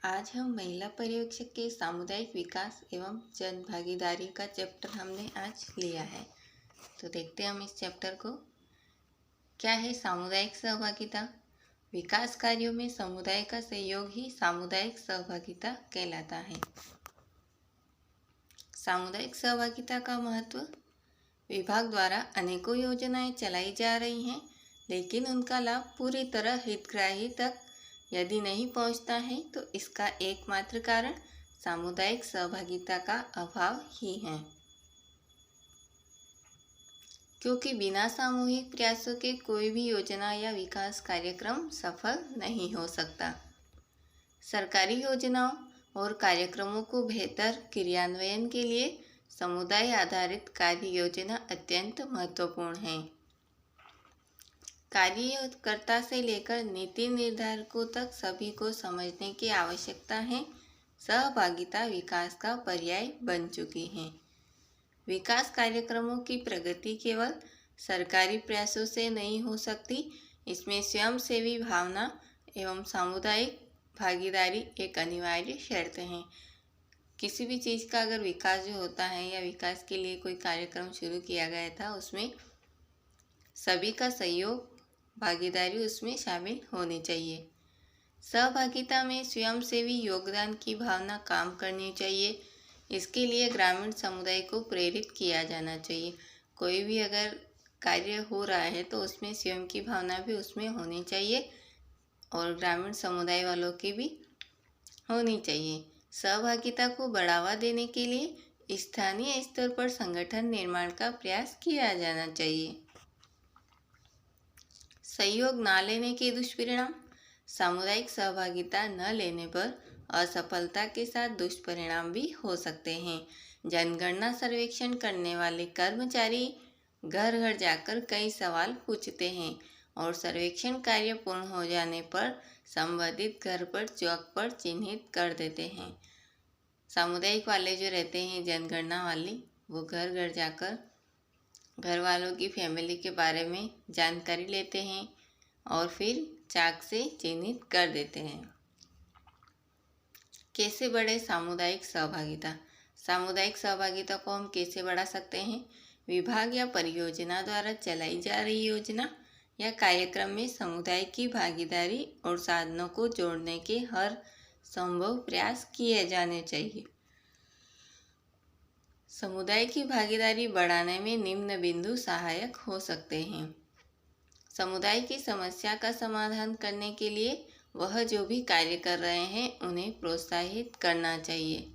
आज हम महिला पर्यवेक्षक के सामुदायिक विकास एवं जन भागीदारी का चैप्टर हमने आज लिया है। तो देखते हैं हम इस चैप्टर को। क्या है सामुदायिक सहभागिता? विकास कार्यों में समुदाय का सहयोग ही सामुदायिक सहभागिता कहलाता है। सामुदायिक सहभागिता का महत्व। विभाग द्वारा अनेकों योजनाएं चलाई जा रही हैं, लेकिन उनका लाभ पूरी तरह हितग्राही तक यदि नहीं पहुंचता है तो इसका एकमात्र कारण सामुदायिक सहभागिता का अभाव ही है, क्योंकि बिना सामूहिक प्रयासों के कोई भी योजना या विकास कार्यक्रम सफल नहीं हो सकता। सरकारी योजनाओं और कार्यक्रमों को बेहतर क्रियान्वयन के लिए समुदाय आधारित कार्य योजना अत्यंत महत्वपूर्ण है। कार्यकर्ता से लेकर नीति निर्धारकों तक सभी को समझने की आवश्यकता है। सहभागिता विकास का पर्याय बन चुकी है। विकास कार्यक्रमों की प्रगति केवल सरकारी प्रयासों से नहीं हो सकती, इसमें स्वयंसेवी भावना एवं सामुदायिक भागीदारी एक अनिवार्य शर्त है। किसी भी चीज़ का अगर विकास जो होता है या विकास के लिए कोई कार्यक्रम शुरू किया गया था, उसमें सभी का सहयोग भागीदारी उसमें शामिल होनी चाहिए। सहभागिता में स्वयंसेवी योगदान की भावना काम करनी चाहिए। इसके लिए ग्रामीण समुदाय को प्रेरित किया जाना चाहिए। कोई भी अगर कार्य हो रहा है तो उसमें स्वयं की भावना भी उसमें होनी चाहिए और ग्रामीण समुदाय वालों की भी होनी चाहिए। सहभागिता को बढ़ावा देने के लिए स्थानीय स्तर पर संगठन निर्माण का प्रयास किया जाना चाहिए। सहयोग न लेने के दुष्परिणाम। सामुदायिक सहभागिता न लेने पर असफलता के साथ दुष्परिणाम भी हो सकते हैं। जनगणना सर्वेक्षण करने वाले कर्मचारी घर घर जाकर कई सवाल पूछते हैं और सर्वेक्षण कार्य पूर्ण हो जाने पर संबंधित घर पर चौक पर चिन्हित कर देते हैं। सामुदायिक वाले जो रहते हैं, जनगणना वाले, वो घर घर जाकर घर वालों की फैमिली के बारे में जानकारी लेते हैं और फिर चाक से चिन्हित कर देते हैं। कैसे बढ़े सामुदायिक सहभागिता? सामुदायिक सहभागिता को हम कैसे बढ़ा सकते हैं? विभाग या परियोजना द्वारा चलाई जा रही योजना या कार्यक्रम में समुदाय की भागीदारी और साधनों को जोड़ने के हर संभव प्रयास किए जाने चाहिए। समुदाय की भागीदारी बढ़ाने में निम्न बिंदु सहायक हो सकते हैं। समुदाय की समस्या का समाधान करने के लिए वह जो भी कार्य कर रहे हैं उन्हें प्रोत्साहित करना चाहिए।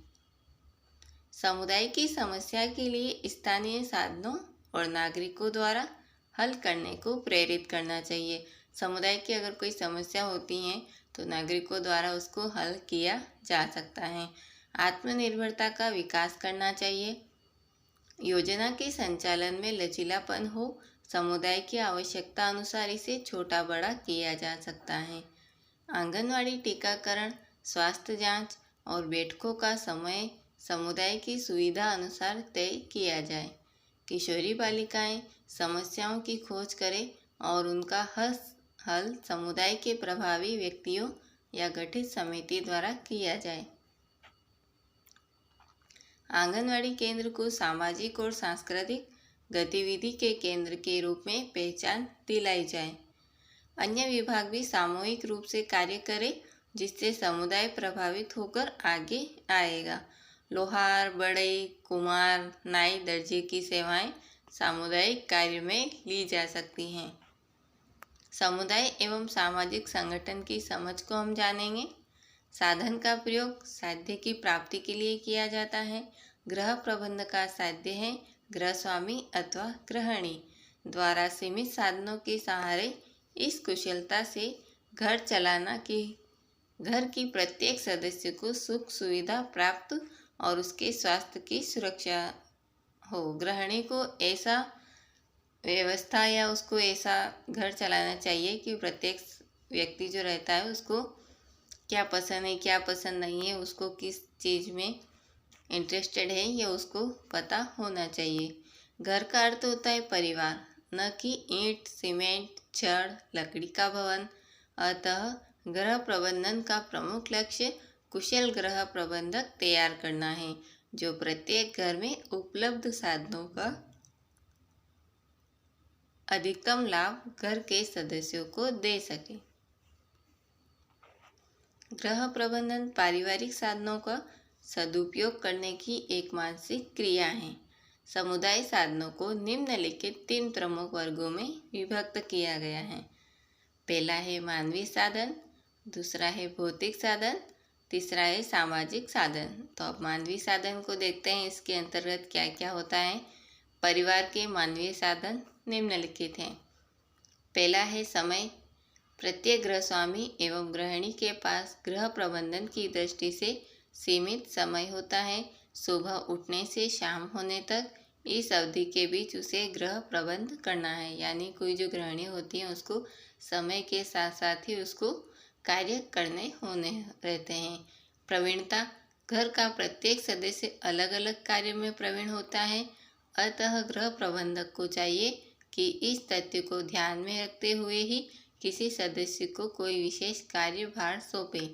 समुदाय की समस्या के लिए स्थानीय साधनों और नागरिकों द्वारा हल करने को प्रेरित करना चाहिए। समुदाय की अगर कोई समस्या होती है तो नागरिकों द्वारा उसको हल किया जा सकता है। आत्मनिर्भरता का विकास करना चाहिए। योजना के संचालन में लचीलापन हो। समुदाय की आवश्यकता अनुसार इसे छोटा बड़ा किया जा सकता है। आंगनवाड़ी टीकाकरण, स्वास्थ्य जांच और बैठकों का समय समुदाय की सुविधा अनुसार तय किया जाए। किशोरी बालिकाएं समस्याओं की खोज करें और उनका हल समुदाय के प्रभावी व्यक्तियों या गठित समिति द्वारा किया जाए। आंगनवाड़ी केंद्र को सामाजिक और सांस्कृतिक गतिविधि के केंद्र के रूप में पहचान दिलाई जाए। अन्य विभाग भी सामूहिक रूप से कार्य करें, जिससे समुदाय प्रभावित होकर आगे आएगा। लोहार, बढ़ई, कुम्हार, नाई, दर्जी की सेवाएं सामुदायिक कार्य में ली जा सकती हैं। समुदाय एवं सामाजिक संगठन की समझ को हम जानेंगे। साधन का प्रयोग साध्य की प्राप्ति के लिए किया जाता है। गृह प्रबंध का साध्य है गृह स्वामी अथवा गृहिणी द्वारा सीमित साधनों के सहारे इस कुशलता से घर चलाना कि घर की प्रत्येक सदस्य को सुख सुविधा प्राप्त और उसके स्वास्थ्य की सुरक्षा हो। गृहिणी को ऐसा व्यवस्था या उसको ऐसा घर चलाना चाहिए कि प्रत्येक व्यक्ति जो रहता है उसको क्या पसंद है क्या पसंद नहीं है, उसको किस चीज़ में इंटरेस्टेड है, ये उसको पता होना चाहिए। घर का अर्थ होता है परिवार, न कि ईंट, सीमेंट, छड़, लकड़ी का भवन। अतः गृह प्रबंधन का प्रमुख लक्ष्य कुशल गृह प्रबंधक तैयार करना है जो प्रत्येक घर में उपलब्ध साधनों का अधिकतम लाभ घर के सदस्यों को दे सके। गृह प्रबंधन पारिवारिक साधनों का सदुपयोग करने की एक मानसिक क्रिया है। समुदाय साधनों को निम्नलिखित 3 प्रमुख वर्गों में विभक्त किया गया है। पहला है मानवीय साधन, दूसरा है भौतिक साधन, तीसरा है सामाजिक साधन। तो अब मानवीय साधन को देखते हैं, इसके अंतर्गत क्या क्या होता है। परिवार के मानवीय साधन निम्नलिखित हैं। पहला है समय। प्रत्येक गृह स्वामी एवं गृहिणी के पास गृह प्रबंधन की दृष्टि से सीमित समय होता है। सुबह उठने से शाम होने तक इस अवधि के बीच उसे गृह प्रबंध करना है। यानी कोई जो गृहिणी होती है उसको समय के साथ साथ ही उसको कार्य करने होने रहते हैं। प्रवीणता। घर का प्रत्येक सदस्य अलग अलग कार्य में प्रवीण होता है, अतः गृह प्रबंधक को चाहिए कि इस तथ्य को ध्यान में रखते हुए ही किसी सदस्य को कोई विशेष कार्यभार सौंपे।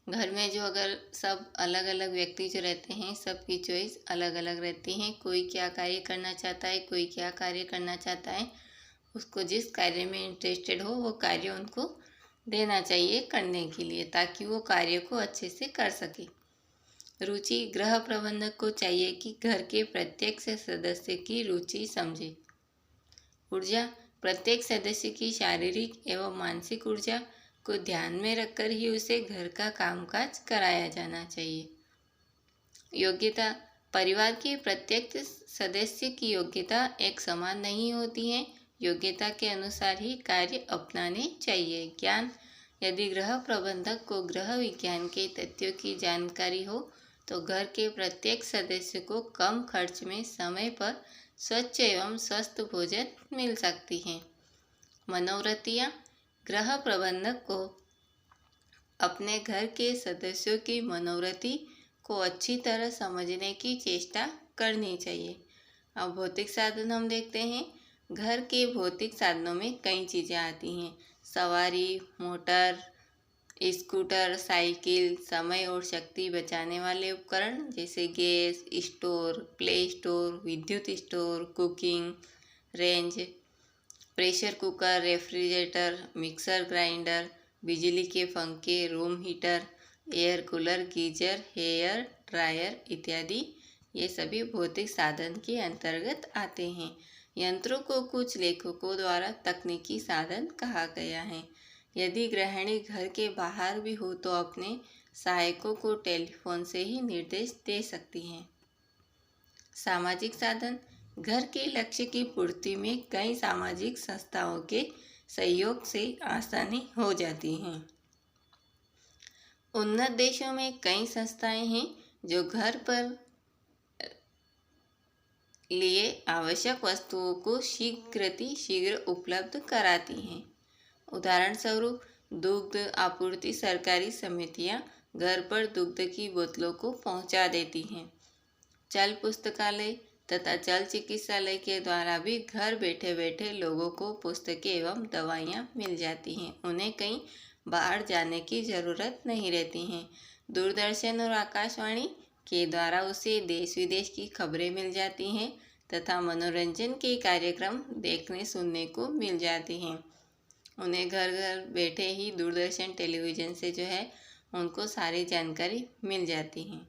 घर में जो अगर सब अलग अलग व्यक्ति जो रहते हैं, सबकी चॉइस अलग अलग रहती हैं। कोई क्या कार्य करना चाहता है, कोई क्या कार्य करना चाहता है, उसको जिस कार्य में इंटरेस्टेड हो वो कार्य उनको देना चाहिए करने के लिए, ताकि वो कार्य को अच्छे से कर सके। रुचि। गृह प्रबंधक को चाहिए कि घर के प्रत्येक सदस्य की रुचि समझे। ऊर्जा। प्रत्येक सदस्य की शारीरिक एवं मानसिक ऊर्जा को ध्यान में रखकर ही उसे घर का कामकाज कराया जाना चाहिए। योग्यता। परिवार के प्रत्येक सदस्य की योग्यता एक समान नहीं होती है, योग्यता के अनुसार ही कार्य अपनाने चाहिए। ज्ञान। यदि गृह प्रबंधक को गृह विज्ञान के तथ्यों की जानकारी हो तो घर के प्रत्येक सदस्य को कम खर्च में समय पर स्वच्छ एवं स्वस्थ भोजन मिल सकती है। मनोवृत्तियाँ। गृह प्रबंधक को अपने घर के सदस्यों की मनोवृत्ति को अच्छी तरह समझने की चेष्टा करनी चाहिए। अब भौतिक साधन हम देखते हैं। घर के भौतिक साधनों में कई चीज़ें आती हैं। सवारी, मोटर, स्कूटर, साइकिल, समय और शक्ति बचाने वाले उपकरण जैसे गैस स्टोव, प्ले स्टोव, विद्युत stove, cooking range, pressure cooker, refrigerator, mixer grinder, बिजली के पंखे, room heater, air cooler, geyser, hair dryer इत्यादि, ये सभी भौतिक साधन के अंतर्गत आते हैं। यंत्रों को कुछ लेखकों द्वारा तकनीकी साधन कहा गया है। यदि गृहिणी घर के बाहर भी हो तो अपने सहायकों को टेलीफोन से ही निर्देश दे सकती हैं। सामाजिक साधन। घर के लक्ष्य की पूर्ति में कई सामाजिक संस्थाओं के सहयोग से आसानी हो जाती है। उन्नत देशों में कई संस्थाएं हैं जो घर पर लिए आवश्यक वस्तुओं को शीघ्र उपलब्ध कराती हैं। उदाहरण स्वरूप दुग्ध आपूर्ति सरकारी समितियां घर पर दुग्ध की बोतलों को पहुंचा देती हैं। चल पुस्तकालय तथा चल चिकित्सालय के द्वारा भी घर बैठे बैठे लोगों को पुस्तकें एवं दवाइयाँ मिल जाती हैं। उन्हें कहीं बाहर जाने की ज़रूरत नहीं रहती हैं। दूरदर्शन और आकाशवाणी के द्वारा उसे देश विदेश की खबरें मिल जाती हैं तथा मनोरंजन के कार्यक्रम देखने सुनने को मिल जाते हैं। उन्हें घर घर बैठे ही दूरदर्शन टेलीविज़न से जो है उनको सारी जानकारी मिल जाती है।